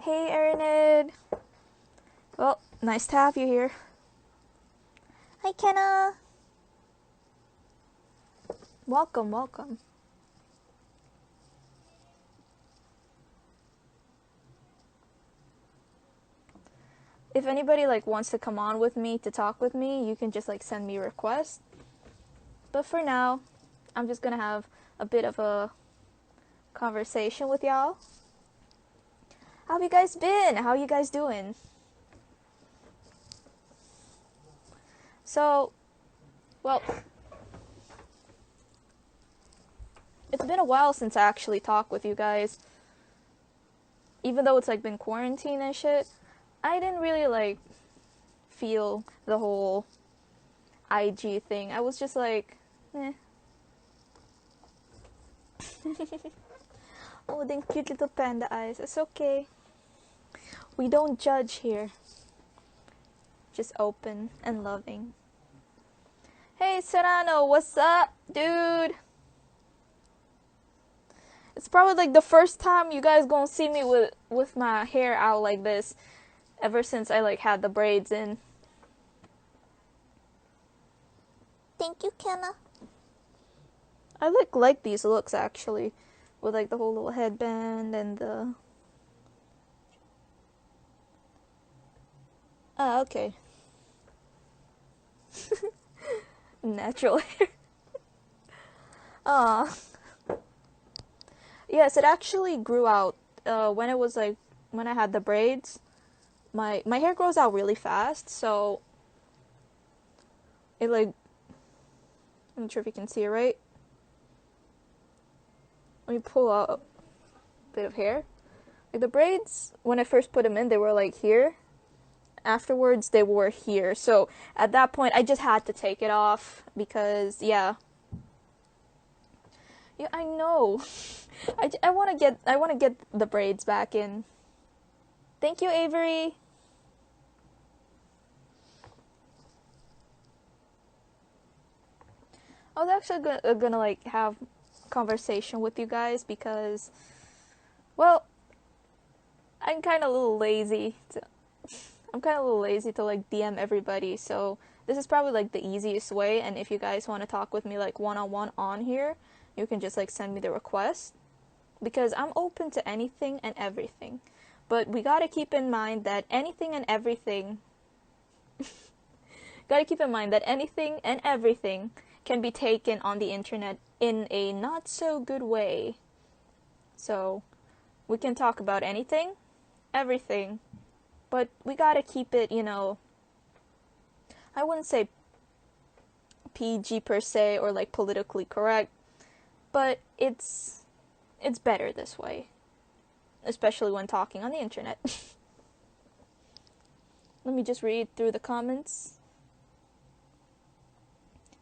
Hey, Erynid. Well, nice to have you here. Hi, Kenna. Welcome, welcome. If anybody wants to come on with me to talk with me, you can just send me a request. But for now, I'm just gonna have a bit of a conversation with y'all. How have you guys been? How you guys doing? So, well, it's been a while since I actually talked with you guys. Even though it's been quarantine and shit, I didn't really feel the whole IG thing. I was just eh. Oh, them cute little panda eyes. It's okay. We don't judge here. Just open and loving. Hey, Serrano, what's up, dude? It's probably the first time you guys gonna see me with my hair out like this ever since I had the braids in. Thank you, Kenna. I like these looks actually, with the whole little headband and the. Ah, okay. Natural hair. Aw. Yes, it actually grew out when it was when I had the braids. My hair grows out really fast, so it I'm not sure if you can see it right. Let me pull out a bit of hair. The braids, when I first put them in, they were here. Afterwards, they were here. So at that point, I just had to take it off because, yeah. Yeah, I know. I want to get the braids back in. Thank you, Avery. I was actually gonna have conversation with you guys because, well, I'm kind of a little lazy. I'm kind of a little lazy to DM everybody, so this is probably the easiest way. And if you guys want to talk with me one-on-one on here, you can just send me the request, because I'm open to anything and everything. But we gotta keep in mind that anything and everything can be taken on the internet in a not so good way. So we can talk about anything, everything, but we gotta keep it, I wouldn't say PG per se or politically correct, but it's better this way, especially when talking on the internet. Let me just read through the comments.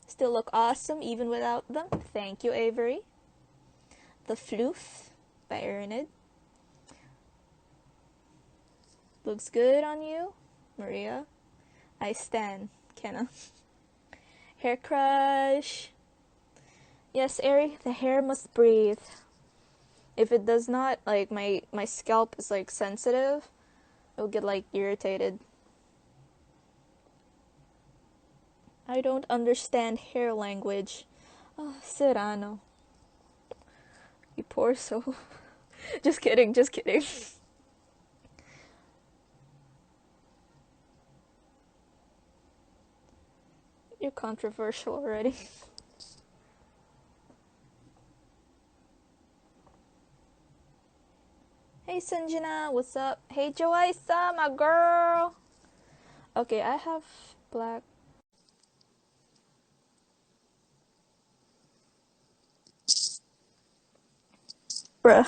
Still look awesome even without them. Thank you, Avery. The Floof by Erynid. Looks good on you, Maria. I stan, Kenna. Hair crush. Yes, Ari, the hair must breathe. If it does not, my scalp is sensitive, it'll get irritated. I don't understand hair language. Oh, Serrano. You poor soul. Just kidding, just kidding. You're controversial already. Hey, Sanjana, what's up? Hey, Joysa, my girl. Okay, I have black. Bruh.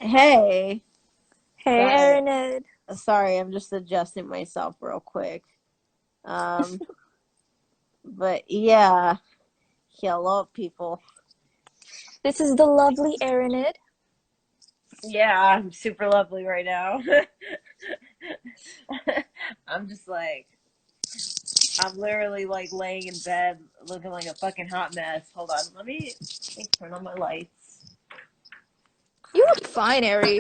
Hey. Hey, Sorry. Erynid. Sorry, I'm just adjusting myself real quick. But yeah. Hello, people. This is the lovely Erynid. Yeah, I'm super lovely right now. I'm just I'm literally laying in bed looking like a fucking hot mess. Hold on, let me turn on my lights. You look fine, Ari.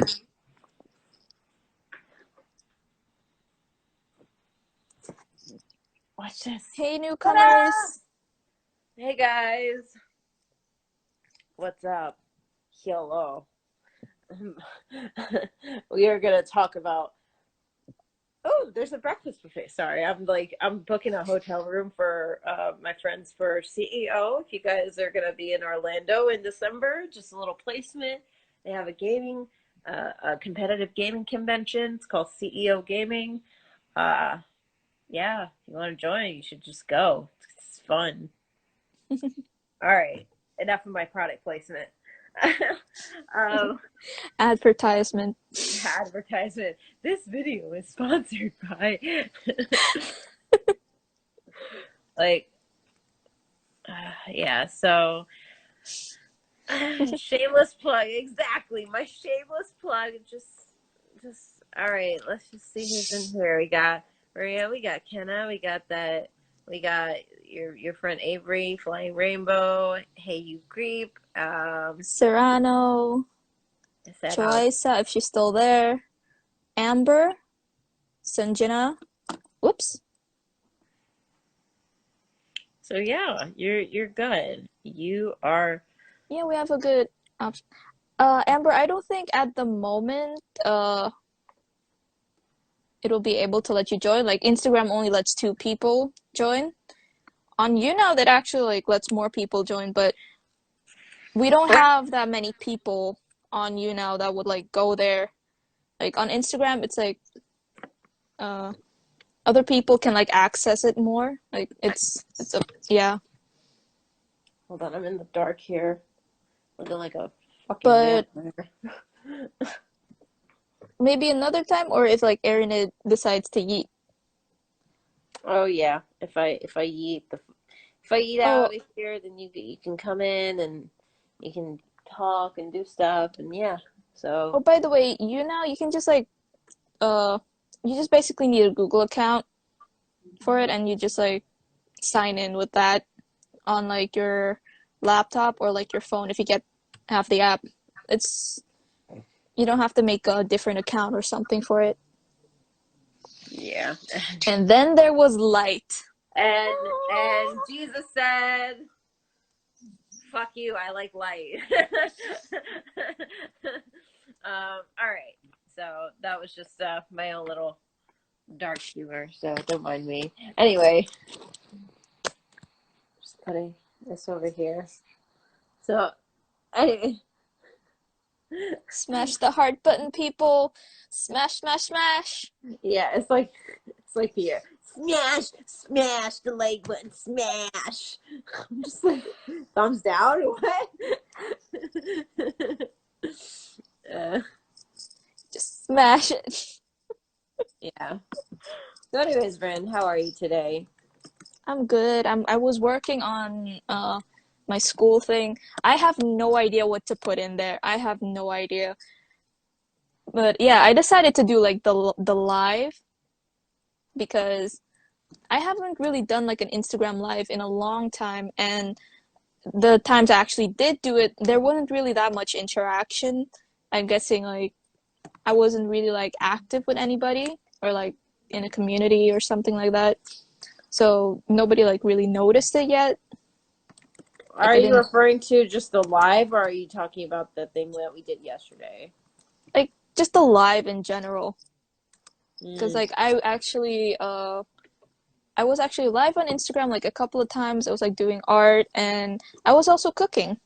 Watch this. Hey, Ta-da! newcomers! Hey guys, what's up? Hello. We are gonna talk about. Oh, there's a breakfast buffet. Sorry, I'm booking a hotel room for my friends for CEO. If you guys are gonna be in Orlando in December, just a little placement. They have a competitive gaming convention. It's called CEO Gaming. Uh, yeah, if you want to join, you should just go. It's fun. All right, enough of my product placement. um, Advertisement. advertisement. This video is sponsored by, like, yeah. So, shameless plug. Exactly, my shameless plug. Just. All right. Let's just see who's in here. We got Maria. We got Kenna. We got that. We got your friend Avery, Flying Rainbow. Hey, you creep. Serrano. I said how. Choisa, if she's still there. Amber. Sanjana. Whoops. So yeah, you're good. You are. Yeah, we have a good option. Amber, I don't think at the moment it'll be able to let you join. Like Instagram only lets 2 people join. On YouNow that actually like lets more people join, but we don't have that many people on YouNow that would like go there. Like on Instagram, it's like uh other people can like access it more. Like it's a yeah. Hold on, I'm in the dark here, looking like a fucking But vampire. maybe another time, or if like Erynid decides to yeet. Oh yeah, if I eat Oh, out of here, then you can come in and you can talk and do stuff and yeah. So oh, by the way, YouNow you can just like uh you just basically need a Google account for it, and you just like sign in with that on like your laptop or like your phone if you get have the app. It's you don't have to make a different account or something for it. yeah, And then there was light. and Jesus said, "Fuck you, I like light." All right. So that was just my own little dark humor. So don't mind me. Anyway, just putting this over here. So anyway. Smash the heart button, people. Smash, smash, smash. Yeah, it's like here. Smash, smash the like button, smash. I'm just like thumbs down or what? uh, Just smash it. yeah. So, anyways, Bryn, how are you today? I'm good. I was working on my school thing. I have no idea what to put in there. I have no idea. But yeah, I decided to do like the live because I haven't really done like an Instagram live in a long time, and the times I actually did do it, there wasn't really that much interaction. I'm guessing like I wasn't really like active with anybody or like in a community or something like that. So nobody like really noticed it yet. Like Are I you didn't referring to just the live, or are you talking about the thing that we did yesterday? like just the live in general. Because Mm, like I was actually live on Instagram like a couple of times. I was like doing art and I was also cooking.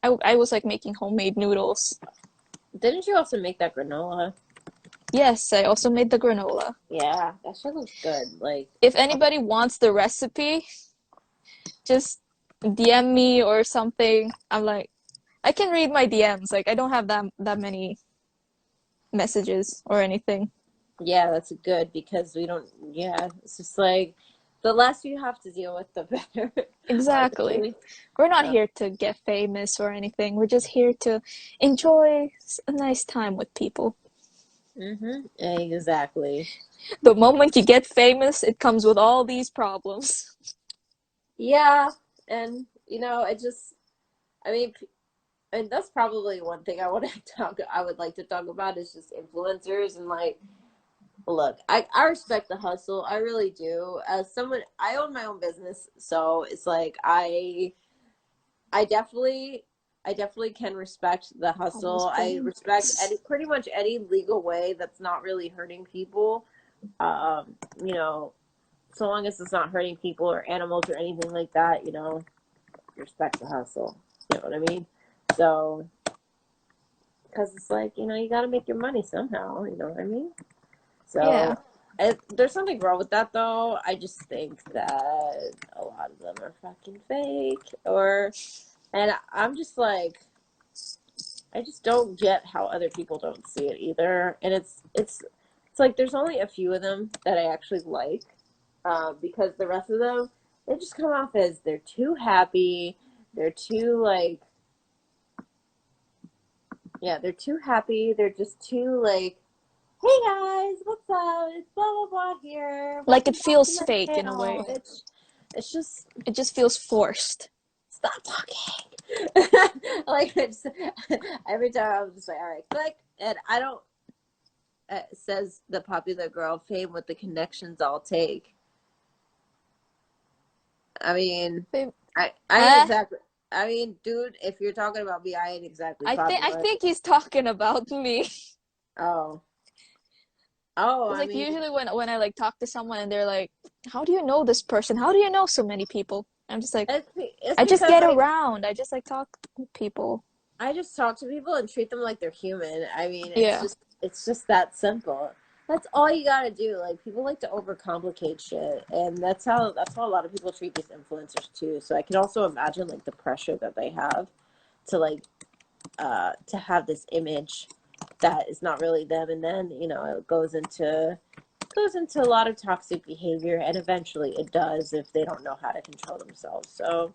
I was like making homemade noodles. didn't you also make that granola? Yes, I also made the granola. Yeah, that shit looks good. Like, If anybody wants the recipe, just DM me or something. I'm like, I can read my DMs. Like, I don't have that many messages or anything. yeah, that's good because we don't. Yeah, it's just like the less you have to deal with, the better. Exactly. Honestly. We're not Uh, here to get famous or anything. We're just here to enjoy a nice time with people. exactly. The moment you get famous, it comes with all these problems. Yeah, and it just. I mean, and that's probably one thing I want to talk. I would like to talk about is just influencers and like Look, I respect the hustle. I really do. As someone, I own my own business, so it's like I definitely I definitely can respect the hustle. Almost I burned. respect any pretty much any legal way that's not really hurting people. Um, you know, so long as it's not hurting people or animals or anything like that, respect the hustle. You know what I mean? So, because it's like, you got to make your money somehow. You know what I mean? Yeah. So, there's something wrong with that, though. I just think that a lot of them are fucking fake. And I'm just like, I just don't get how other people don't see it either. And it's like there's only a few of them that I actually like, because the rest of them, they just come off as they're too happy. They're too like, yeah, they're too happy. They're just too like, hey guys, what's up? It's blah blah blah here. Like it Welcome back to feels my fake in a channel. way. It's just It just feels forced. stop talking. Like it's every time I'm just like, all right, click, and I don't. Says the popular girl, fame with the connections I'll take. I mean, They- I ain't Uh, exactly. I mean, dude, if you're talking about me, I ain't exactly I popular. think he's talking about me. Oh, oh, It's I like mean, usually when I like talk to someone and they're like, "How do you know this person? How do you know so many people?" I'm just like, it's I just because get around. I just like talk to people. I just talk to people and treat them like they're human. I mean, Yeah. it's just that simple. That's all you gotta do. Like people like to overcomplicate shit, and that's how a lot of people treat these influencers too. So I can also imagine like the pressure that they have to like to have this image that is not really them, and then it goes into a lot of toxic behavior, and eventually it does if they don't know how to control themselves. So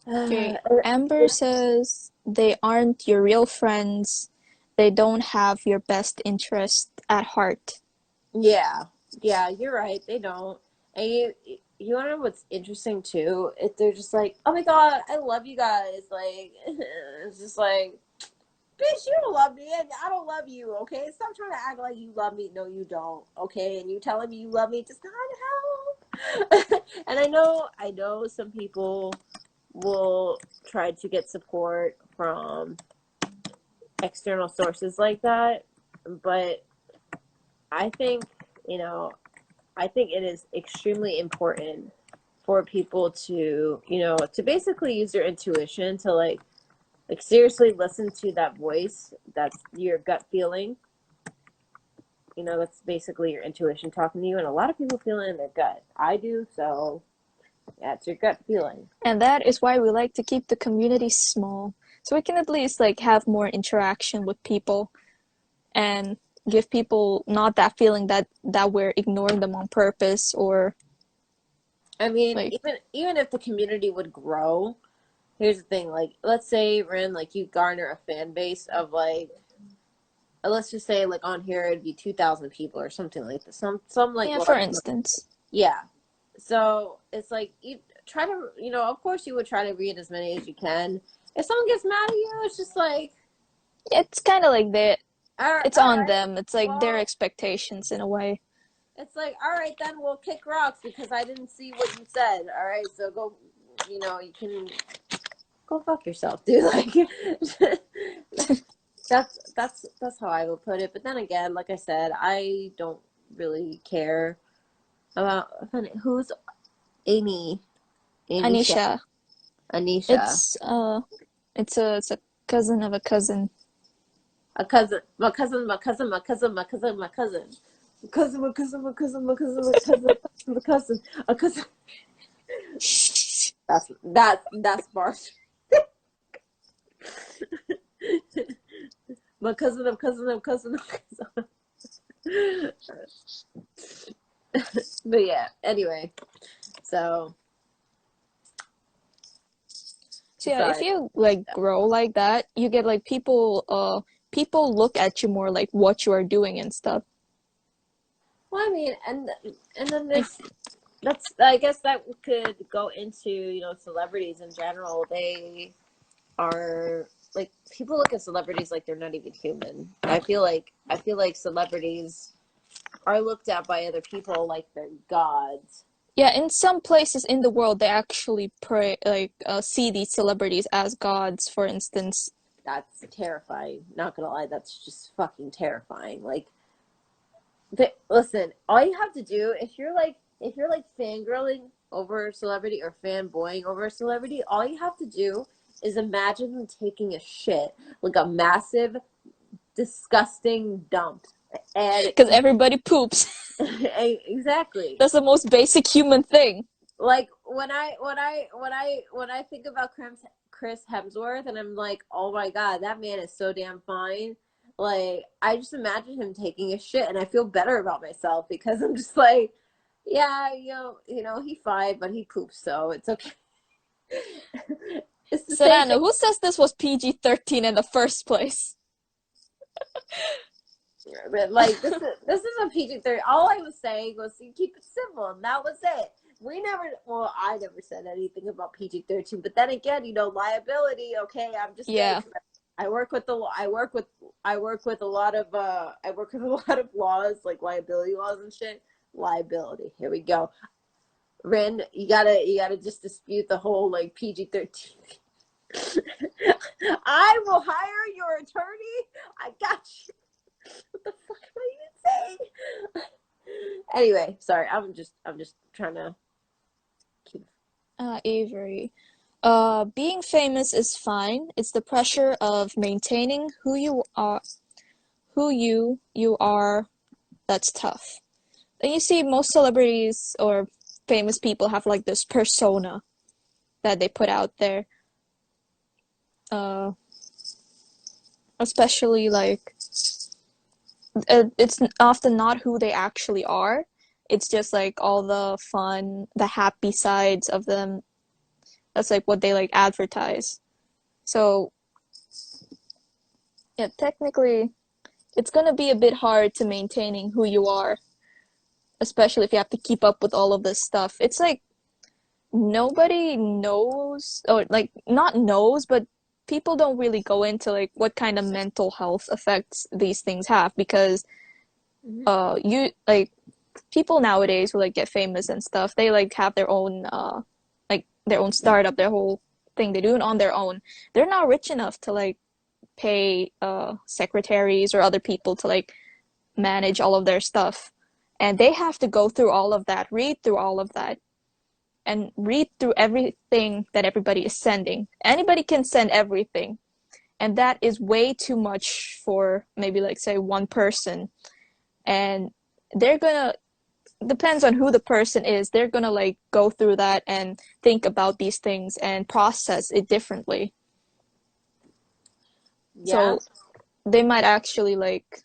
uh, Okay. Amber says they aren't your real friends. They don't have your best interest at heart. yeah, yeah, you're right. They don't. And you want to know what's interesting too? If they're just like, oh my god, I love you guys. Like, it's just like, bitch, you don't love me, and I don't love you. Okay, stop trying to act like you love me. No, you don't. Okay, and you telling me you love me does not help. And I know, some people will try to get support from external sources like that, but I think you know I think it is extremely important for people to basically use their intuition to like seriously listen to that voice. That's your gut feeling. That's basically your intuition talking to you. And a lot of people feel it in their gut. I do. So yeah, it's your gut feeling. And that is why we like to keep the community small. So we can at least like have more interaction with people and give people not that feeling that we're ignoring them on purpose or I mean, like even if the community would grow, here's the thing. Like, let's say, Ren, like you garner a fan base of like, let's just say like on here it'd be 2,000 people or something like this. Some like yeah, for large. instance. Yeah. So it's like you try to, of course you would try to read as many as you can. If someone gets mad at you, it's just like, It's kind of like that. It's all on right, them. It's like their well, expectations in a way. it's like, all right, then we'll kick rocks because I didn't see what you said. All right, so go, you can go fuck yourself, dude. Like, that's how I would put it. But then again, like I said, I don't really care about who's Amy, Anisha, Anisha. Anisha. It's a cousin of a cousin. A cousin, my cousin, my cousin, my cousin, my cousin, my cousin, my cousin, my cousin, my cousin, my cousin, my cousin, my cousin, a cousin. That's bars. My cousin of cousin of cousin of cousin. But yeah, anyway, so So yeah, if sorry. you like grow like that, you get like people look at you more like what you are doing and stuff. Well, I mean, and then Like that's I guess that could go into celebrities in general. They are like people look at celebrities like they're not even human. I feel like celebrities are looked at by other people like they're gods. Yeah, in some places in the world, they actually see these celebrities as gods, for instance. That's terrifying. Not gonna lie, that's just fucking terrifying. Like, listen, all you have to do if you're like fangirling over a celebrity or fanboying over a celebrity, all you have to do is imagine them taking a shit, like a massive, disgusting dump, and Because everybody poops. exactly. That's the most basic human thing. Like when I think about Chris Hemsworth, and I'm like, oh my god, that man is so damn fine. Like I just imagine him taking a shit, and I feel better about myself because I'm just like, yeah, you know, he fine, but he poops, so it's okay. It's the same thing. Serrano, who says this was PG-13 in the first place? But like this is a PG-13. All I was saying was you keep it simple, and that was it. We never, well, I never said anything about PG-13. But then again, you know, liability. Okay, I'm just saying. Yeah. I work with the I work with a lot of I work with a lot of laws like liability laws and shit. Liability. Here we go. Ren, you gotta just dispute the whole like PG-13. I will hire your attorney. I got you. What the fuck am I even saying? Anyway, sorry. I'm just trying to keep. Avery. Being famous is fine. It's the pressure of maintaining who you are, that's tough. And you see most celebrities or famous people have like this persona that they put out there. Uh, Especially like it's often not who they actually are. It's just like all the fun, the happy sides of them. That's like what they like advertise. So, yeah, technically, it's gonna be a bit hard to maintaining who you are, especially if you have to keep up with all of this stuff. It's like nobody knows, or like not knows, but people don't really go into like what kind of mental health effects these things have because Mm-hmm. you like people nowadays who like get famous and stuff, they like have their own like their own startup, their whole thing. They do it on their own. They're not rich enough to like pay secretaries or other people to like manage all of their stuff. And they have to go through all of that, read through all of that, and read through everything that everybody is sending. Anybody can send everything, and that is way too much for maybe like say one person. And they're gonna depends on who the person is, they're gonna like go through that and think about these things and process it differently. Yeah. So they might actually like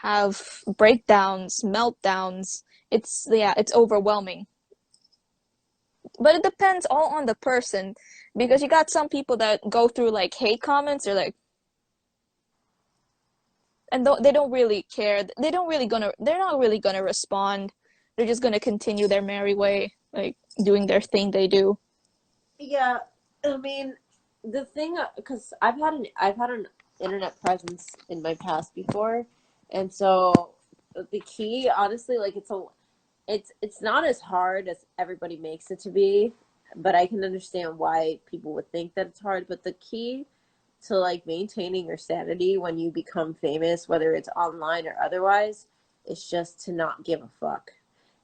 have breakdowns, meltdowns. It's yeah, it's overwhelming. But it depends all on the person because you got some people that go through like hate comments or like and they don't really care. They're not really gonna respond. They're just gonna continue their merry way, like doing their thing they do. Yeah. I mean, the thing, because I've had an internet presence in my past before, and so the key, honestly, like it's not as hard as everybody makes it to be, but I can understand why people would think that it's hard. But the key to like maintaining your sanity when you become famous, whether it's online or otherwise, is just to not give a fuck.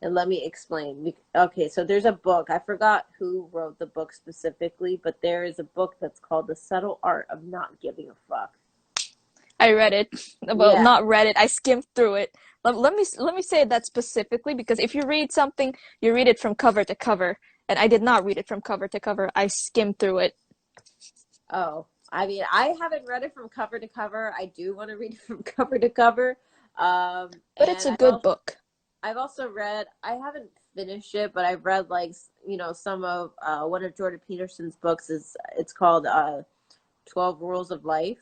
And let me explain. Okay, so there's a book. I forgot who wrote the book specifically, but there is a book that's called The Subtle Art of Not Giving a Fuck. I read it. Well, Yeah. not read it. I skimmed through it. Let me say that specifically because if you read something, you read it from cover to cover, and I did not read it from cover to cover. I skimmed through it. Oh, I mean, I haven't read it from cover to cover. I do want to read it from cover to cover. But it's And a good book. I've also read, I haven't finished it, but I've read like, you know, some of one of Jordan Peterson's books is it's called 12 Rules of Life,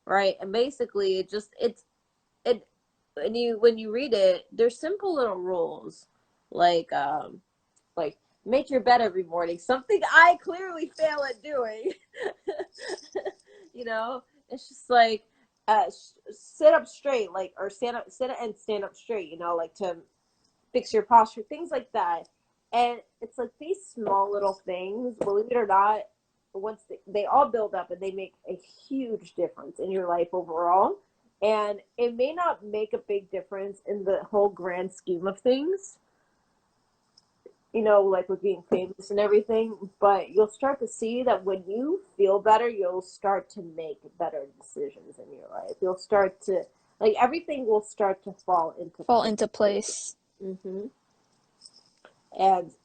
right? And basically it when you read it, there's simple little rules like like make your bed every morning, something I clearly fail at doing. You know, it's just like sit up straight, like, or stand up, sit and stand up straight, you know, like to fix your posture, things like that. And it's like these small little things, believe it or not, once they all build up and they make a huge difference in your life overall. And it may not make a big difference in the whole grand scheme of things, you know, like with being famous and everything, but you'll start to see that when you feel better, you'll start to make better decisions in your life. You'll start to, like, everything will start to fall into Fall place. into place. Hmm.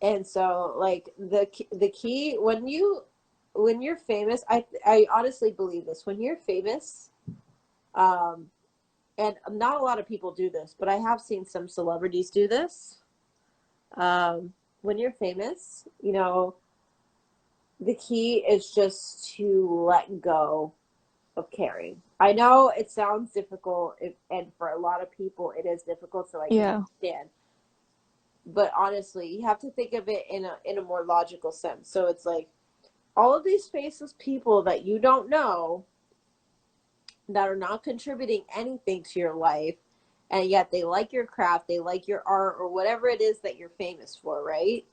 And so, like, the key when you're famous, I honestly believe this. When you're famous, um, and not a lot of people do this, but I have seen some celebrities do this. When you're famous, you know, the key is just to let go of caring. I know it sounds difficult, and for a lot of people, it is difficult. So I can Yeah. understand. But honestly, you have to think of it in a more logical sense. So it's like all of these faceless people that you don't know, that are not contributing anything to your life, and yet they like your craft, they like your art, or whatever it is that you're famous for, right?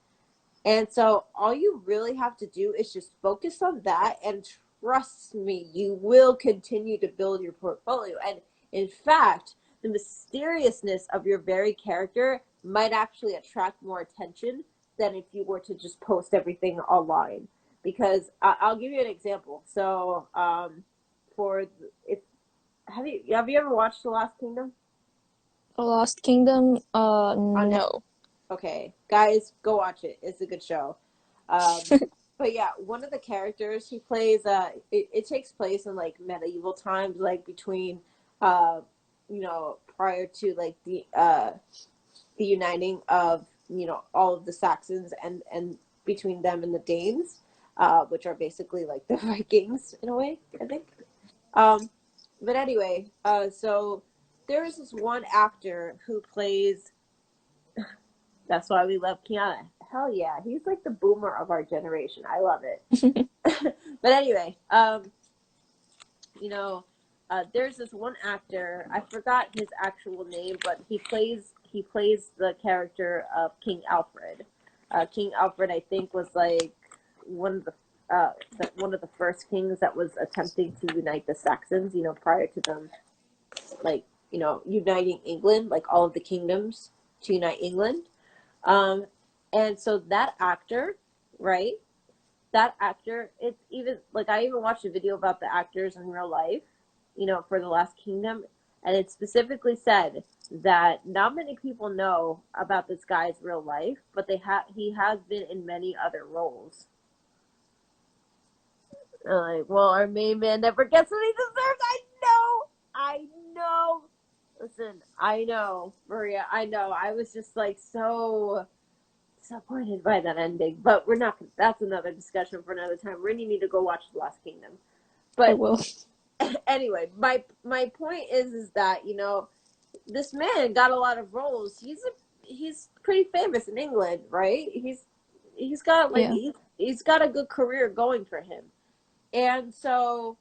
And so all you really have to do is just focus on that, and trust me, you will continue to build your portfolio. And in fact, the mysteriousness of your very character might actually attract more attention than if you were to just post everything online. Because I'll give you an example. So, for if have you ever watched The Last Kingdom The Lost Kingdom? on Netflix? No. Okay, guys, go watch it. It's a good show. Um, but yeah, one of the characters he plays, it takes place in like medieval times, like between, uh, you know, prior to like the uniting of, you know, all of the Saxons, and between them and the Danes, which are basically like the Vikings in a way, I think. Um, but anyway, so there's this one actor who plays. That's why we love Kiana. Hell yeah, he's like the boomer of our generation. I love it. But anyway, you know, there's this one actor. I forgot his actual name, but he plays the character of King Alfred. King Alfred, I think, was like one of one of the first kings that was attempting to unite the Saxons. You know, prior to them, like, you know, uniting England, like all of the kingdoms to unite England. Um, and so that actor, right? That actor, it's even like I even watched a video about the actors in real life, you know, for The Last Kingdom, and it specifically said that not many people know about this guy's real life, but he has been in many other roles. Like, well, our main man never gets what he deserves. I know. Listen, I know, Maria. I know. I was just like so disappointed by that ending, but we're not. That's another discussion for another time. Really need to go watch The Last Kingdom. I But will. anyway, my point is that, you know, this man got a lot of roles. He's pretty famous in England, right? He's got like Yeah. he's got a good career going for him, and so,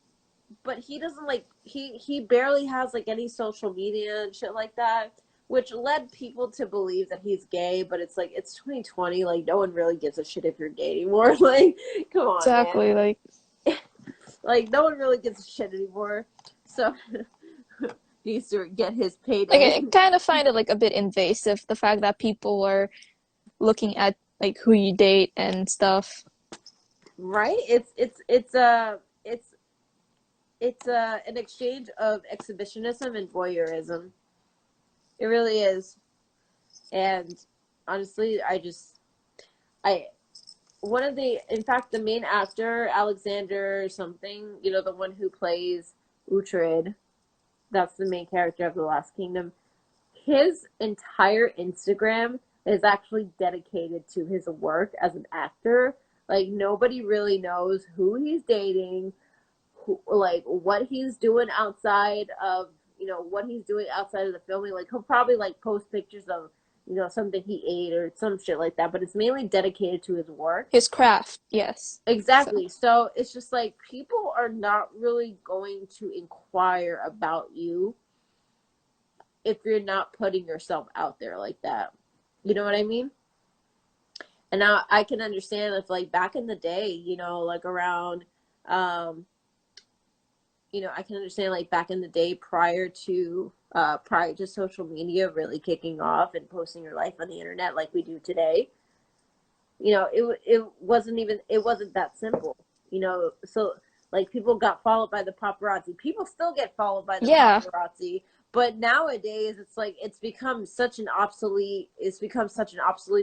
but he doesn't like he barely has like any social media and shit like that, which led people to believe that he's gay. But it's like it's 2020, like no one really gives a shit if you're gay anymore. Like, come on, man. Exactly. Like, Like no one really gives a shit anymore. So he needs to get his payday. I kind of find it like a bit invasive, the fact that people are looking at like who you date and stuff. Right? It's an exchange of exhibitionism and voyeurism. It really is. And honestly, I one of the in fact the main actor, Alexander something, you know, the one who plays Uhtred, that's the main character of The Last Kingdom. His entire Instagram is actually dedicated to his work as an actor. Like nobody really knows who he's dating, who, like what he's doing outside of, you know, what he's doing outside of the filming. Like he'll probably like post pictures of something he ate or some shit like that, but it's mainly dedicated to his work. His craft, yes. So Exactly. So it's just like people are not really going to inquire about you if you're not putting yourself out there like that. You know what I mean? And now I can understand if like back in the day, like around um I can understand like back in the day prior to social media really kicking off and posting your life on the internet like we do today. It wasn't that simple. So like people got followed by the paparazzi. People still get followed by the yeah, paparazzi, but nowadays it's like it's become such an obsolete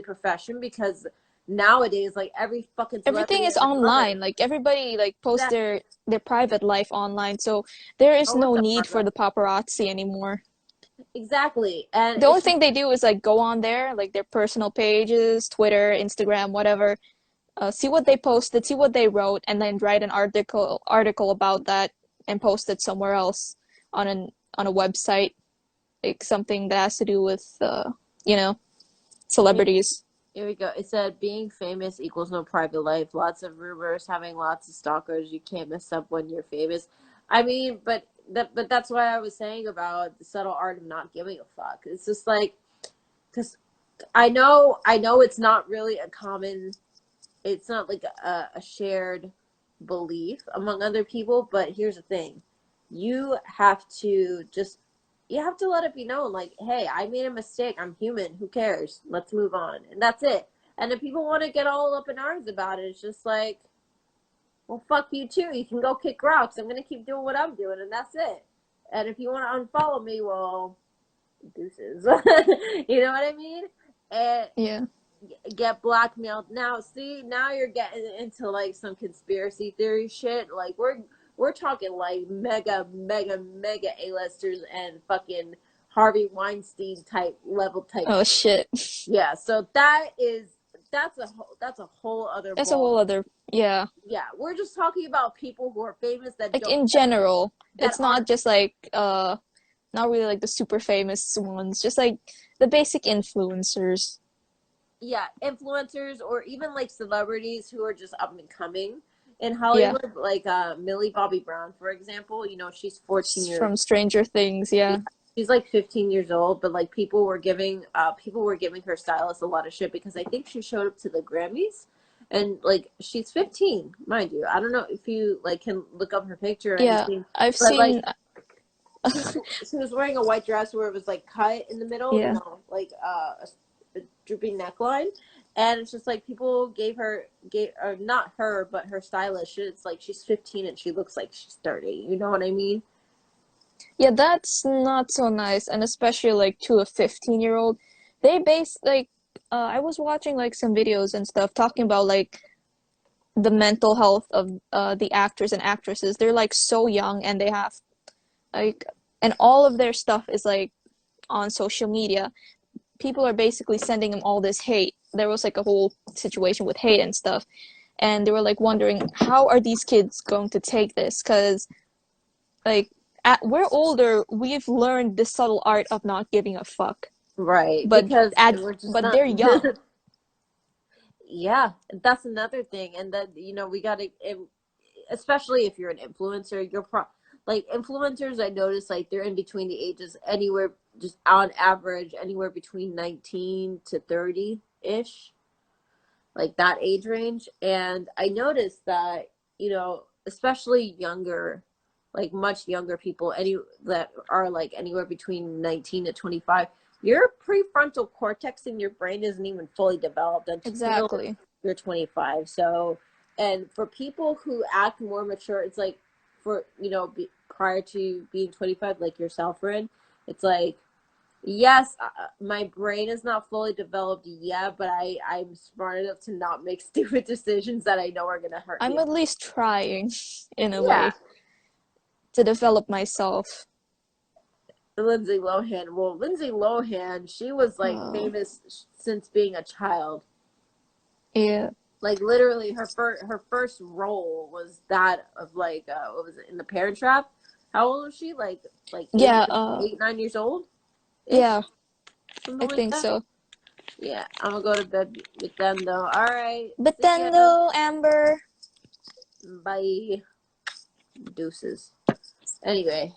profession because nowadays like every fucking everything celebrity is and their mother online. Like everybody like posts that their private life online. So there is oh, no what's up, need for Margo? the paparazzi anymore. Exactly, and The only it's just thing they do is like go on there, like their personal pages, Twitter, Instagram, whatever, see what they posted, see what they wrote, and then write an article about that and post it somewhere else on a website, like something that has to do with you know, celebrities. here we go. It said being famous equals no private life. Lots of rumors, having lots of stalkers. You can't mess up when you're famous. I mean, but that's why I was saying about the subtle art of not giving a fuck. It's just like because I know it's not really a common. It's not like a shared belief among other people. But here's the thing: you have to just you have to let it be known, like, hey, I made a mistake. I'm human. Who cares? Let's move on, and that's it. And if people want to get all up in arms about it, it's just like, well, fuck you too. You can go kick rocks. I'm gonna keep doing what I'm doing, and that's it. And if you want to unfollow me, well, deuces. You know what I mean? And Yeah. get blackmailed. Now, see, now you're getting into like some conspiracy theory shit. Like we're talking like mega, mega, mega A-listers and fucking Harvey Weinstein type level type Oh shit. shit. Yeah, so that's a whole other That's a ball. whole other, yeah. Yeah, we're just talking about people who are famous that Like don't in that, general, that it's not aren't. just like not really like the super famous ones, just like the basic influencers. Yeah, influencers or even like celebrities who are just up and coming in Yeah. Hollywood, like Millie Bobby Brown, for example. She's 14 years. From Stranger Things, Yeah, yeah. she's like 15 years old, but like people were giving her stylist a lot of shit because I think she showed up to the Grammys, and like she's 15, mind you. I don't know if you like can look up her picture or Yeah. anything, I've but like seen she was wearing a white dress where it was like cut in the middle, yeah. like a drooping neckline, and it's just like people gave or not her but her stylist. It's like she's 15 and she looks like she's 30. You know what I mean? Yeah, that's not so nice, and especially like to a 15-year-old. They base like I was watching like some videos and stuff talking about like the mental health of the actors and actresses. They're like so young and they have like and all of their stuff is like on social media. People are basically sending them all this hate. There was like a whole situation with hate and stuff, and they were like wondering how are these kids going to take this? Because like we're older, we've learned the subtle art of not giving a fuck, Right, but because at we're just but not. they're young. Yeah, that's another thing, and that we got to, especially if you're an influencer, like influencers. I notice like they're in between the ages anywhere, just on average, anywhere between 19 to 30 ish, like that age range. And I noticed that especially younger, like much younger people, any that are like anywhere between 19 to 25, your prefrontal cortex in your brain isn't even fully developed until Exactly. you're 25. So, and for people who act more mature, it's like for prior to being 25, like yourself, Rin, it's like, yes, my brain is not fully developed yet, but I'm smart enough to not make stupid decisions that I know are gonna hurt I'm me. at least trying in a Yeah, way to develop myself. Lindsay Lohan. Well, Lindsay Lohan, she was like Oh, famous since being a child. yeah. Like literally, her first role was that of like what was it, in the Parent Trap? How old was she? Like Yeah, 8, 9 years old yeah, ish, something I like think that. so. Yeah, I'm gonna go to bed with them though. All right, But see then ya. though, Amber. Bye, deuces. Anyway,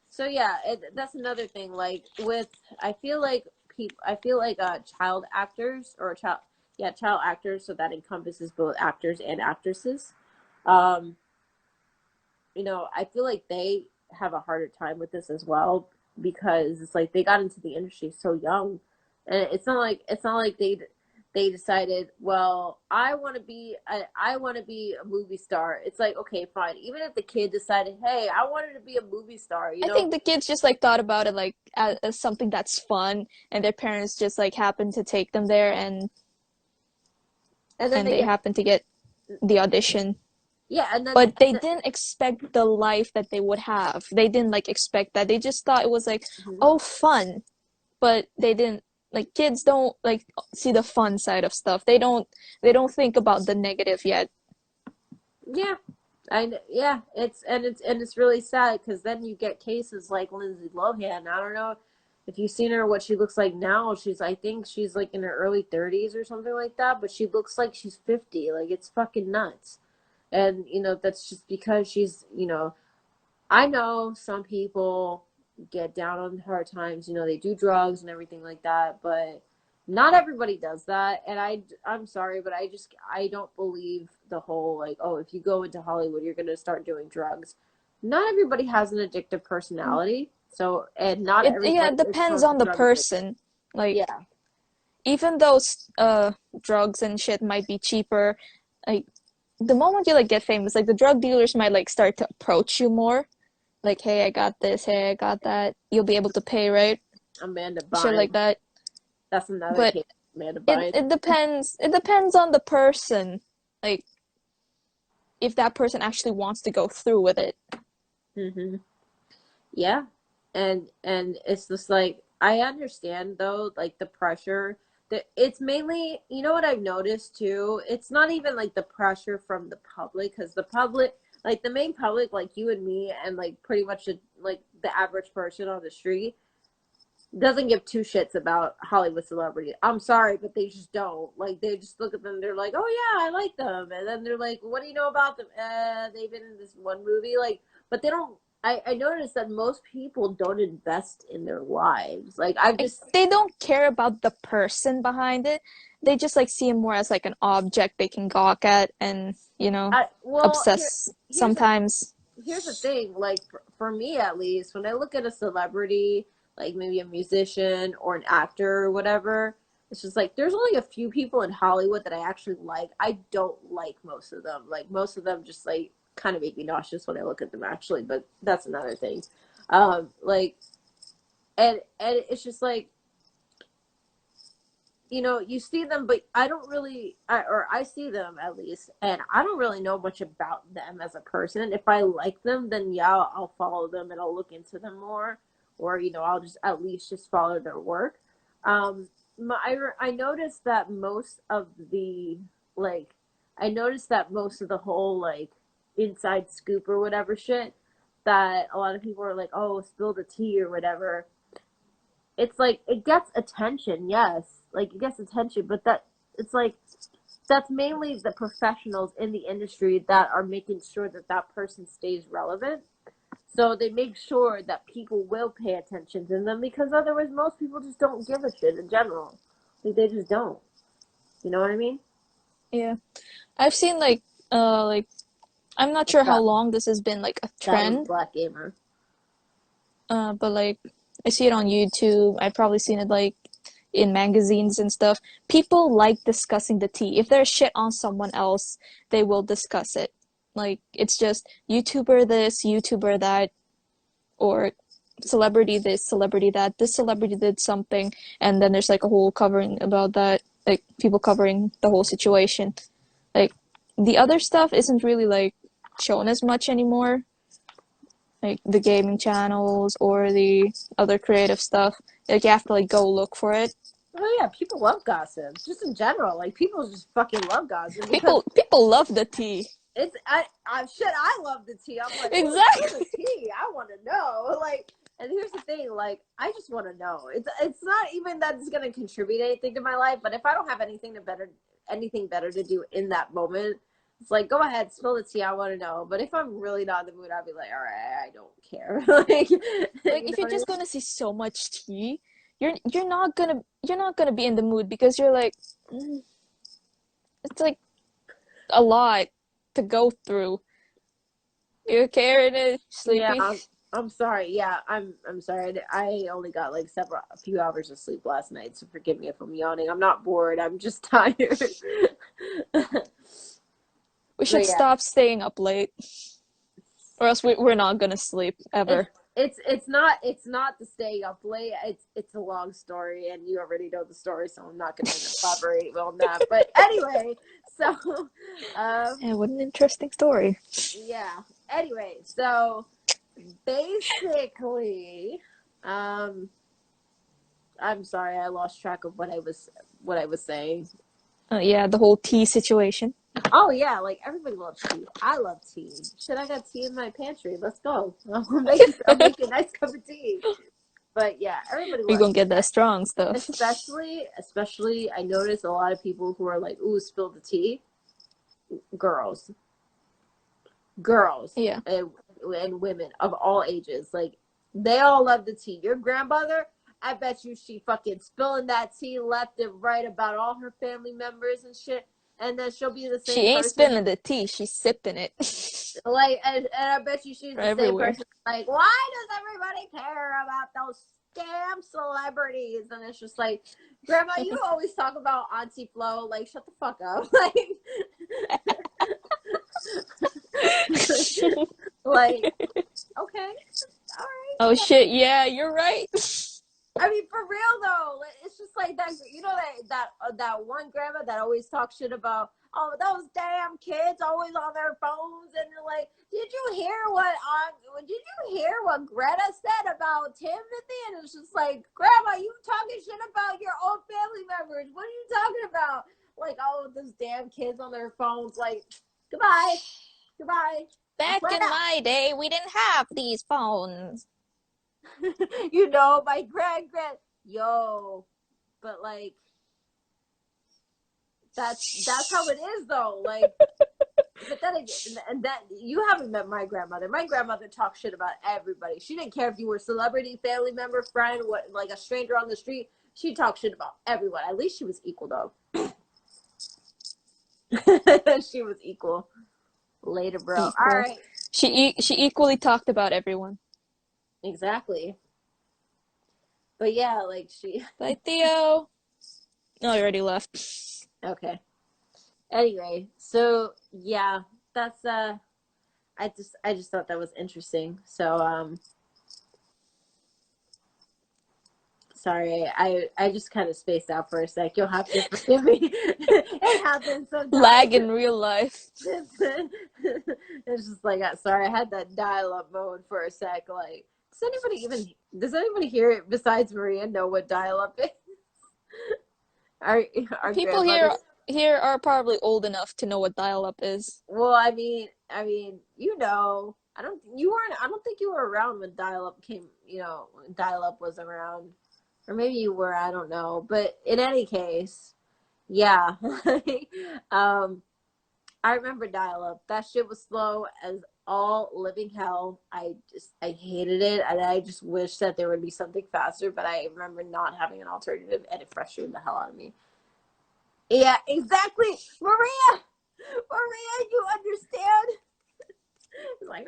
so yeah, that's another thing. Like with, I feel like I feel like child actors or child actors. So that encompasses both actors and actresses. Um, I feel like they have a harder time with this as well because it's like they got into the industry so young, and it's not like they decided, well, I want to be a movie star. It's like, okay, fine. Even if the kid decided, hey, I wanted to be a movie star, I think the kids just like thought about it like as something that's fun, and their parents just like happened to take them there, and then and they they get, happened to get the audition. yeah, But they didn't expect the life that they would have. They didn't like expect that. They just thought it was like, mhm. oh, fun. But they didn't like kids don't like see the fun side of stuff. They don't think about the negative yet. Yeah, yeah, it's really sad because then you get cases like Lindsay Lohan. I don't know if you've seen her, what she looks like now. I think she's like in her early 30s or something like that, but she looks like she's 50. Like it's fucking nuts. And that's just because I know some people get down on hard times, they do drugs and everything like that, but not everybody does that. And I'm sorry, but I don't believe the whole like, oh, if you go into Hollywood, you're going to start doing drugs. Not everybody has an addictive personality. So, and not It everybody is depends prone to on the drug addiction. person. Like Yeah. even though drugs and shit might be cheaper, like the moment you like get famous, like the drug dealers might like start to approach you more. Like, hey, I got this, hey, I got that. You'll be able to pay, right? Amanda Shit like Bynes. that. That's another But case. Amanda it Bynes. it depends. It depends on the person. Like if that person actually wants to go through with it. Hmm. Yeah. And it's just like I understand though, like the pressure that it's mainly, what I've noticed too, it's not even like the pressure from the public because the public, like the main public, like you and me and like pretty much like the average person on the street doesn't give two shits about Hollywood celebrity. I'm sorry, but they just don't. Like they just look at them, they're like, "Oh yeah, I like them," and then they're like, "What do you know about them?" They've been in this one movie, like, but they don't. I noticed that most people don't invest in their lives. Like I've Like just, they don't care about the person behind it. They just like see him more as like an object they can gawk at and, well, obsess here's sometimes. here's the thing, like for me at least, when I look at a celebrity, like maybe a musician or an actor or whatever, it's just like there's only a few people in Hollywood that I actually like. I don't like most of them. Like most of them just like kind of make me nauseous when I look at them actually, but that's another thing. Like and it's just like you see them, but I don't really, or I see them at least, and I don't really know much about them as a person. If I like them, then yeah, I'll follow them and I'll look into them more, or I'll just at least just follow their work. Um, I noticed that most of the like, I noticed that most of the whole like inside scoop or whatever shit that a lot of people are like, oh, spill the tea or whatever, it's like it gets attention, yes, like it gets attention, but that it's like that's mainly the professionals in the industry that are making sure that that person stays relevant. So they make sure that people will pay attention to them because otherwise most people just don't give a shit in general. Like they just don't. You know what I mean? Yeah. I've seen like I'm not sure how That long this has been like a that was trend, Black Gamer. but like I see it on YouTube. I've probably seen it like in magazines and stuff. People like discussing the tea. If there's shit on someone else, they will discuss it. Like it's just YouTuber this, YouTuber that, or celebrity this, celebrity that. This celebrity did something, and then there's like a whole covering about that. Like people covering the whole situation. Like the other stuff isn't really like shown as much anymore, like the gaming channels or the other creative stuff. Like you have to like go look for it. Oh yeah, people love gossip. Just in general, like people just fucking love gossip because People love the tea. it's I shit. I love the tea. I'm like, oh, spill the Exactly. tea. I want to know. Like, And here's the thing, like, I just want to know. It's not even that it's gonna contribute anything to my life, but if I don't have anything better to do in that moment, it's like, go ahead, spill the tea. I want to know. But if I'm really not in the mood, I'll be like, all right, I don't care. Like, Like you know if you're what I just gonna see so much tea, you're not gonna be in the mood because you're like, mm, it's like a lot to go through. You okay, Erynid? mean? Yeah, Sleepy? I'm sorry. Yeah, I'm sorry. I only got like a few hours of sleep last night, so forgive me if I'm yawning. I'm not bored. I'm just tired. We But should yeah. stop staying up late, or else we're not gonna sleep It's ever. it's not the staying up late. It's a long story, and you already know the story, so I'm not going to elaborate on that. But anyway, so Yeah, what an interesting story. yeah. Anyway, so basically, um, I'm sorry, I lost track of what I was saying. Yeah, the whole tea situation. Oh yeah, like everybody loves tea. I love tea. Shit, I got tea in my pantry. Let's go. I'll make a nice cup of tea. But yeah, everybody You loves gonna get that strong stuff. especially I notice a lot of people who are like, ooh, spill the tea. Girls, girls, Yeah. and women of all ages, like they all love the tea. Your grandmother, I bet you she fucking spilling that tea left and right about all her family members and shit. And then she'll be the She same ain't person, spilling the tea, she's sipping it. like, and I bet you she's the same Everywhere. person, like, why does everybody care about those scam celebrities? And it's just like, Grandma, you always talk about Auntie Flo, like, shut the fuck up. Like, okay, all right, Oh yeah. shit, yeah, you're right. I mean, for real though, it's just like that. You know that one grandma that always talks shit about, oh, those damn kids always on their phones, and you're like, did you hear what Greta said about Timothy? And it's just like, Grandma, you talking shit about your own family members? What are you talking about? Like, oh, those damn kids on their phones. Like, goodbye, goodbye. Back Greta, in my day, we didn't have these phones. my yo, but like that's how it is though. Like, but then again, and that you haven't met my grandmother. My grandmother talked shit about everybody. She didn't care if you were a celebrity, family member, friend, what, like a stranger on the street. She talked shit about everyone. At least she was equal though. She was equal. Later, bro. All Equal. right. She equally talked about everyone. Exactly. But yeah, like she. Bye, Theo. No, you already left. Okay. Anyway, so yeah, that's I just thought that was interesting. So sorry, I just kind of spaced out for a sec. You'll have to forgive me. It happens sometimes. Lag in real life. It's just like, sorry, I had that dial-up mode for a sec. Like, does anybody here besides Maria know what dial-up is? Our our People here grandmothers. here are probably old enough to know what dial-up is. Well, I mean, I don't think you were around when dial-up came. When dial-up was around, or maybe you were. I don't know. But in any case, yeah. um, I remember dial-up. That shit was slow as all living hell. I hated it, and I just wish that there would be something faster. But I remember not having an alternative, and it frustrated the hell out of me. Yeah, exactly, Maria. Maria, you understand? It's like,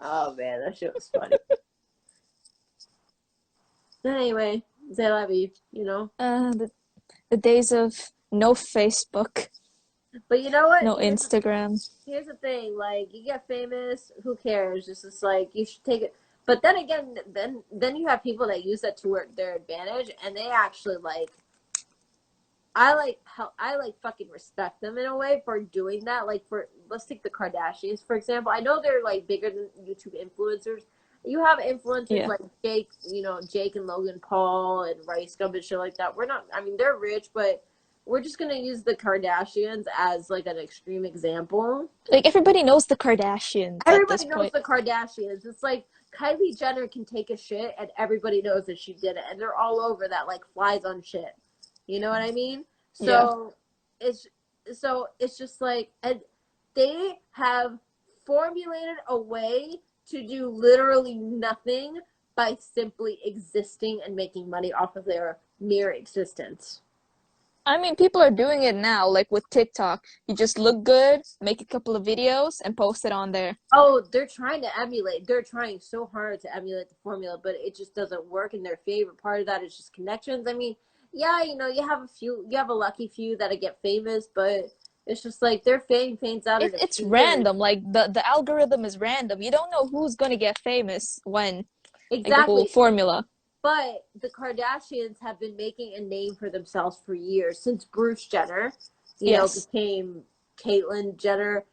oh man, that shit was funny. Anyway, they love you. The days of no Facebook, But you know what? no Instagram. Here's the thing. Like, you get famous, who cares? Just like, you should take it. But then again, then you have people that use that to their advantage, and they actually like. I like fucking respect them in a way for doing that. Like, for let's take the Kardashians for example. I know they're like bigger than YouTube influencers. You have influencers Yeah. like Jake and Logan Paul and Rice Gum and shit like that. We're not. I mean, they're rich, but we're just gonna use the Kardashians as like an extreme example. Like everybody knows the Kardashians at this Everybody knows point. the Kardashians. It's like Kylie Jenner can take a shit and everybody knows that she did it, and they're all over that like flies on shit. You know what I mean? Yeah. It's it's just like, and they have formulated a way to do literally nothing by simply existing and making money off of their mere existence. I mean, people are doing it now, like with TikTok. You just look good, make a couple of videos, and post it on there. Oh, they're trying to emulate. They're trying so hard to emulate the formula, but it just doesn't work in their favor. Part of that is just connections. I mean, yeah, you have a lucky few that get famous, but it's just like their fame fades out in a It's few years. random. Like the algorithm is random. You don't know who's gonna get famous when, like the whole Exactly. formula. But the Kardashians have been making a name for themselves for years since Bruce Jenner, Yes. became Caitlyn Jenner.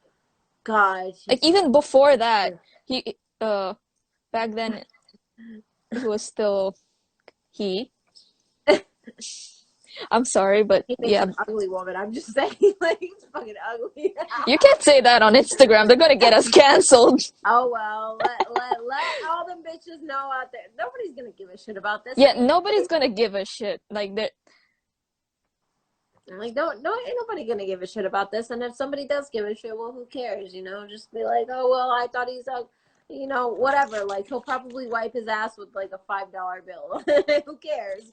God, Like she's even before that, he back then he was still he. I'm sorry, but he makes yeah, an ugly woman. I'm just saying, like he's fucking ugly. you can't say that on Instagram. They're gonna get us canceled. Oh well, let all them bitches know out there. Nobody's gonna give a shit about this. I Yeah, mean, nobody's gonna give a shit. Like they like no, ain't nobody gonna give a shit about this. And if somebody does give a shit, well, who cares? Just be like, oh well, I thought he's whatever. Like he'll probably wipe his ass with like a $5 bill. Who cares?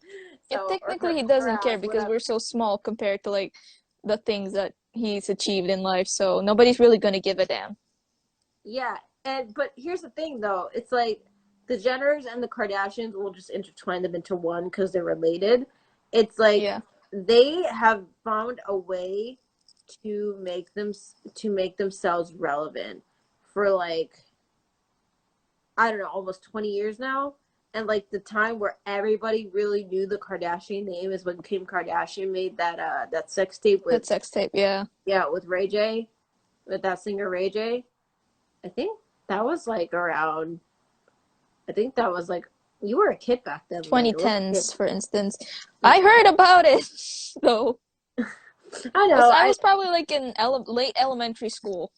If So technically he her doesn't care ass, because whatever. we're so small compared to like the things that he's achieved in life, so nobody's really gonna give a damn. Yeah, but here's the thing though. It's like the Jenners and the Kardashians will just intertwine them into one because they're related. It's like Yeah. they have found a way to make themselves relevant for like I don't know, almost 20 years now. And like the time where everybody really knew the Kardashian name is when Kim Kardashian made that sex tape with That sex tape, yeah. with Ray J, with that singer Ray J. I think that was like around I think that was like you were a kid back then, like a little kid. 2010s, for instance. I heard about it though. I Because know, I was probably like in late elementary school.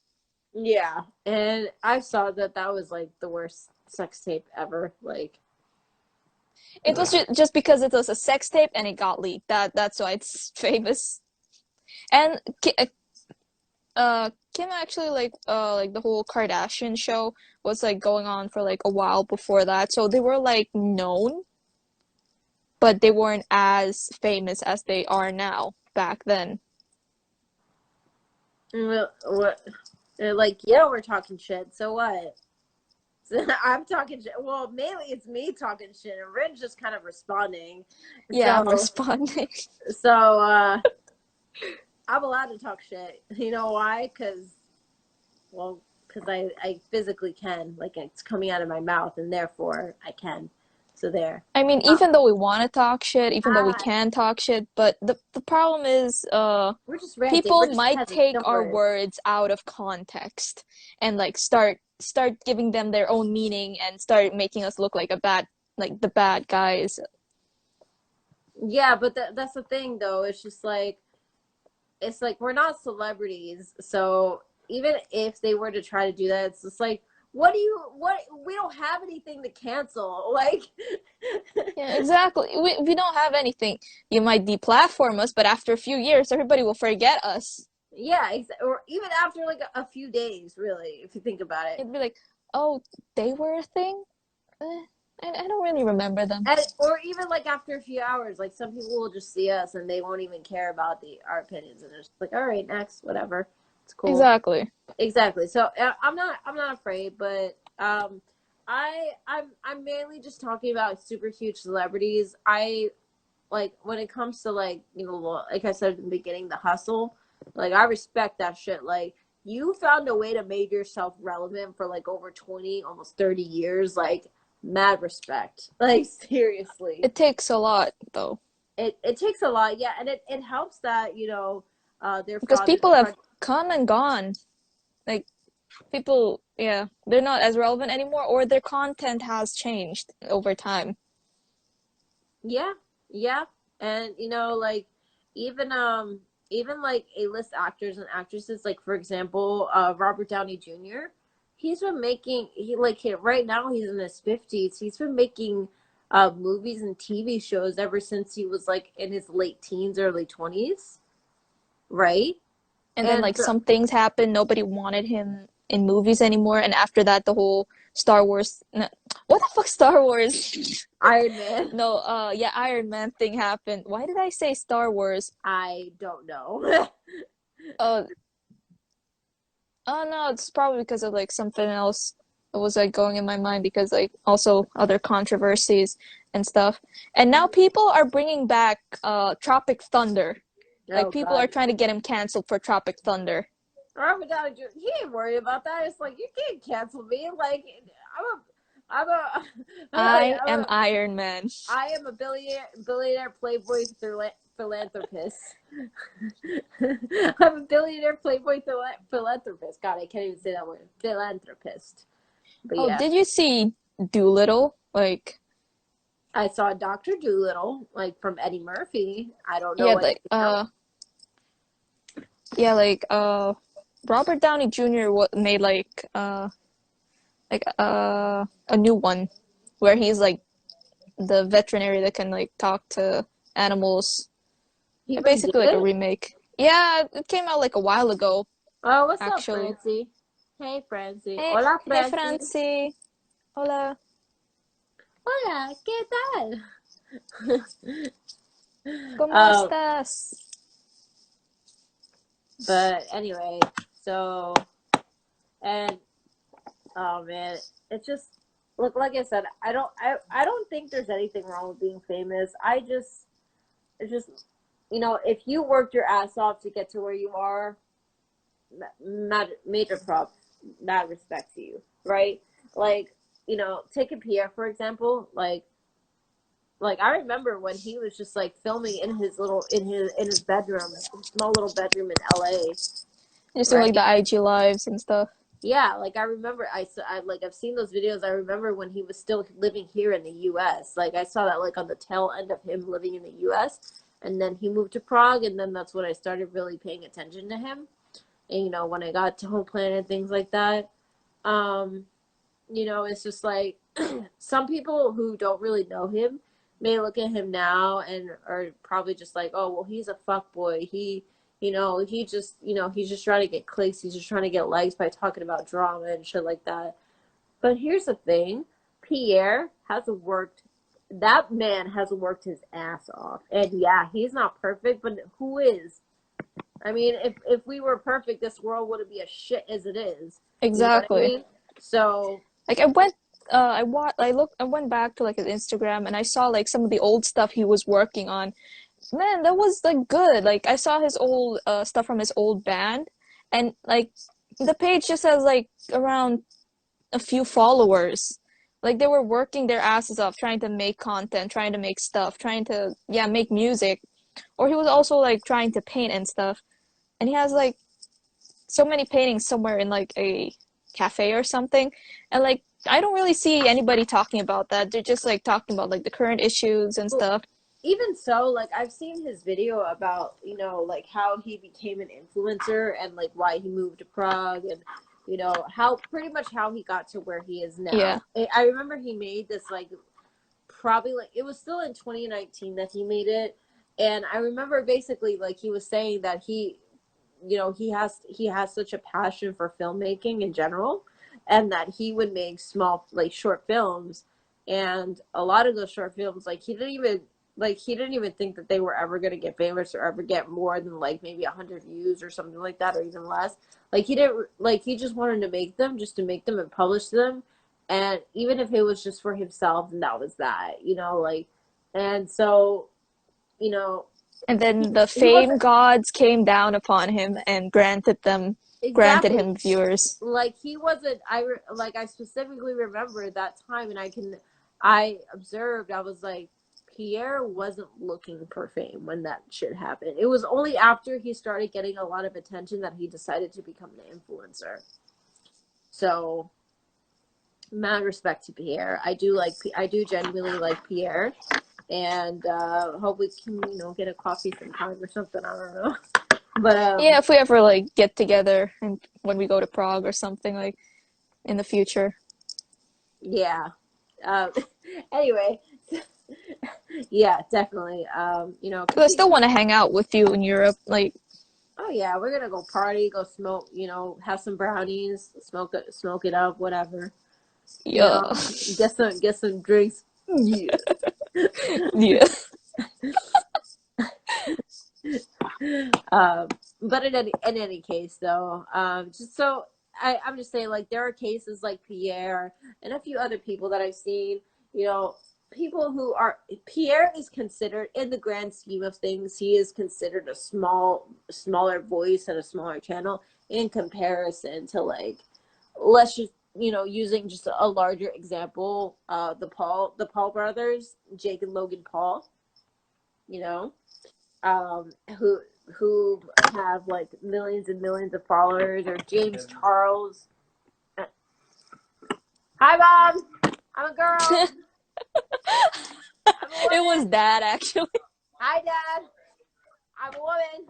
yeah, and I saw that was like the worst sex tape ever. Like, It was just because it was a sex tape and it got leaked. That's why it's famous. And Kim actually like the whole Kardashian show was like going on for like a while before that. So they were like known, but they weren't as famous as they are now back then. what? They're like, yeah, we're talking shit. So what? I'm talking shit. Well, mainly it's me talking shit, and Rin's just kind of responding. Yeah, I'm So, responding. so I'm allowed to talk shit. You know why? Because I physically can. Like it's coming out of my mouth, and therefore I can. So there. I mean, Uh, even though we want to talk shit, even though we ah, can talk shit, but the problem is we're just ranting. people We're just might peasants. take Don't our worry. words out of context and like start giving them their own meaning and start making us look like the bad guys. Yeah, but that's the thing, though. It's like we're not celebrities, so even if they were to try to do that, it's just like, what? We don't have anything to cancel. Like, Yeah, exactly. We don't have anything. You might deplatform us, but after a few years, everybody will forget us. yeah, or even after like a few days, really, if you think about it. It'd be like, oh, they were a thing? I don't really remember them. Or even like after a few hours, like some people will just see us and they won't even care about the our opinions, and they're just like, all right, next, whatever, it's cool. Exactly. Exactly. So I'm not afraid, but I'm mainly just talking about super huge celebrities. I like when it comes to like like I said in the beginning, the hustle. Like I respect that shit. Like you found a way to make yourself relevant for like over 20, almost 30 years. Like mad respect. Like seriously, It takes a lot, though, it takes a lot. Yeah, and it helps that their because fathers people have are. come and gone. Like, people, yeah, they're not as relevant anymore, or their content has changed over time. Yeah, yeah, and like even even like A-list actors and actresses, like for example, Robert Downey Jr. He's been making right now he's in his 50s. He's been making movies and TV shows ever since he was like in his late teens, early 20s, right? And then And like some things happened, nobody wanted him in movies anymore, and after that the whole Star Wars no, what the fuck Star Wars? Iron Man, No, yeah, Iron Man thing happened. Why did I say Star Wars? I don't know. Uh oh no, it's probably because of like something else that was like going in my mind because like also other controversies and stuff. And now people are bringing back Tropic Thunder. Like Oh people are God. trying to get him canceled for Tropic Thunder. Robert Downey Jr. He ain't worried about that. It's like you can't cancel me. Like I'm a, I am Iron Man. I am a billionaire playboy philanthropist. I'm a billionaire playboy philanthropist. God, I can't even say that word. Philanthropist. But Oh, yeah, did you see Doolittle? Like, I saw Doctor Doolittle, like from Eddie Murphy. I don't yeah, know like, anything else. yeah, like, Robert Downey Jr. Made a new one where he's like the veterinary that can like talk to animals. He redid Basically, like a it. remake. Yeah, it came out like a while ago, Oh, what's up, actually. Francie? Hey, Francie. Hey, Hola, hey, Francie. Francie. Hola. Hola, ¿qué tal? ¿Cómo um, estás? but anyway, so and oh man, it's just look like I said, I don't think there's anything wrong with being famous. It's just if you worked your ass off to get to where you are, major props, mad respect to you, right? Like, take a Pierre for example, like I remember when he was just like filming in his bedroom, small little bedroom in LA, Just doing like right? the IG lives and stuff. Yeah, like I remember I've seen those videos. I remember when he was still living here in the US. Like I saw that like on the tail end of him living in the US, and then he moved to Prague, and then that's when I started really paying attention to him. And when I got to Home Planet and things like that. Um it's just like some people who don't really know him may look at him now and are probably just like, oh, well, he's a fuck boy. He's just trying to get clicks. He's just trying to get likes by talking about drama and shit like that. But here's the thing, Pierre has worked. That man has worked his ass off, and yeah, he's not perfect, but who is? I mean, if we were perfect, this world wouldn't be as shit as it is. You know what I Exactly. mean? So Like I went back to like his Instagram and I saw like some of the old stuff he was working on. Man, that was like good. Like I saw his old stuff from his old band and like the page just has like around a few followers. Like they were working their asses off trying to make content, trying to make stuff, trying to yeah, make music. Or he was also like trying to paint and stuff. And he has like so many paintings somewhere in like a cafe or something. And like I don't really see anybody talking about that. They're just like talking about like the current issues and stuff. even so, like I've seen his video about, like how he became an influencer and like why he moved to Prague and how pretty much how he got to where he is now. Yeah. I remember he made this like probably like it was still in 2019 that he made it, and I remember basically like he was saying that he has such a passion for filmmaking in general, and that he would make small like short films, and a lot of those short films he didn't even think that they were ever going to get famous or ever get more than like maybe 100 views or something like that or even less. Like he didn't like he just wanted to make them just to make them and publish them, and even if it was just for himself, and that was that, like. And so you know And then the he fame wasn't gods came down upon him and granted exactly him viewers. like he wasn't like I specifically remember that time, and I observed, I was like, Pierre wasn't looking for fame when that shit happened. It was only after he started getting a lot of attention that he decided to become an influencer. So mad respect to Pierre. I do genuinely like Pierre. and hope we can, get a coffee sometime or something. I don't know. But Yeah, if we ever like get together and when we go to Prague or something like in the future. yeah. Um, anyway, yeah, definitely. 'Cause Cause I still want to hang out with you in Europe. Like, oh yeah, we're gonna go party, go smoke, have some brownies, smoke it up, whatever. You yeah, know, get some drinks. Yeah. yeah. um, but in any case, though, just so I'm just saying, like, there are cases like Pierre and a few other people that I've seen. You know, people who are Pierre is considered, in the grand scheme of things, he is considered a smaller voice and a smaller channel in comparison to, like, let's just, using just a larger example, the Paul brothers, Jake and Logan Paul. You know, who have like millions and millions of followers, or James Charles. Hi, Mom. I'm a girl. I'm a It was woman. that actually. Hi, Dad. I'm a woman.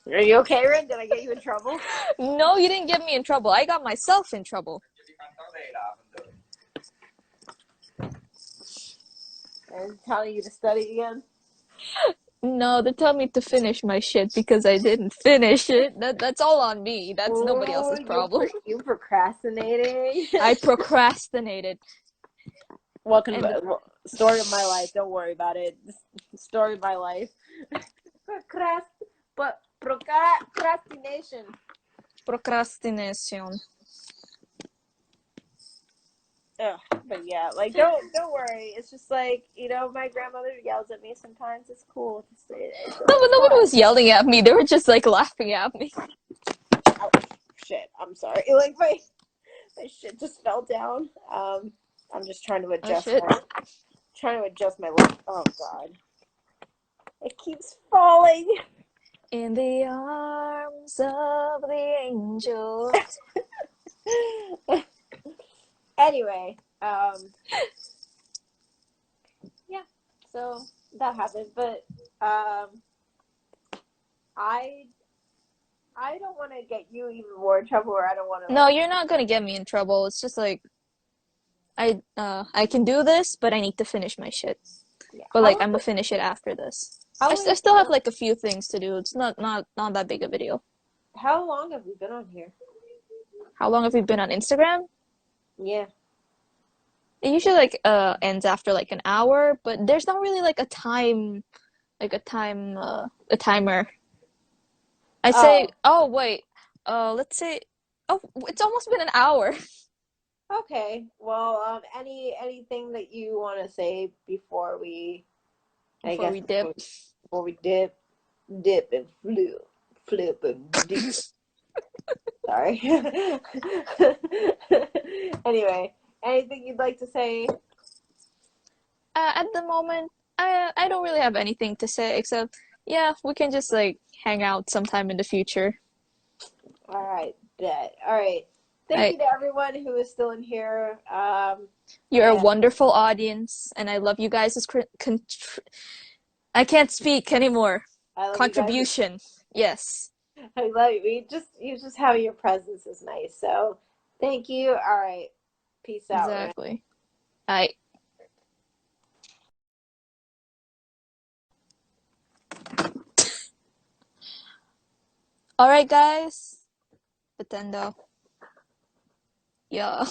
Are you okay, Rin? Did I get you in trouble? No, you didn't get me in trouble. I got myself in trouble. I'm telling you to study again. No, they tell me to finish my shit because I didn't finish it. That's all on me. That's nobody Oh, else's you problem. you procrastinating. I procrastinated. Welcome to And story of my life. Don't worry about it. Story of my life. Procrastination. procrastination. Ugh, but yeah, like don't worry. It's just like, my grandmother yells at me sometimes. It's cool. No, but It's nobody fun. was yelling at me. They were just like laughing at me. Oh, shit. I'm sorry. Like my shit just fell down. I'm just trying to Oh adjust shit. my leg. Oh god, it keeps falling. In the arms of the angel. Anyway, yeah. So that happened, but I I don't want to get you even more in trouble, or I don't want to No, like. you're not gonna get me in trouble. It's just like I can do this, but I need to finish my shit. Yeah. But like I'm gonna finish it after this. How I long? still have like a few things to do. It's not that big a video. How long have we been on here? How long have we been on Instagram? Yeah. It usually like ends after like an hour, but there's not really like a timer. I say, Oh, oh wait, let's say, oh, it's almost been an hour okay. Well, anything that you want to say before we, I before guess, we dip. before we dip and flip and dip. Sorry. Anyway, anything you'd like to say? At the moment, I don't really have anything to say except, yeah, we can just like hang out sometime in the future. All right, bet. All right. Thank I you to everyone who is still in here. You're a And wonderful audience, and I love you guys' I can't speak anymore. I love you guys. Contribution. Yes, I love you. You just having your presence is nice. So thank you. All right. Peace out, Ren. exactly. I All right, guys. Pretendo. Yeah.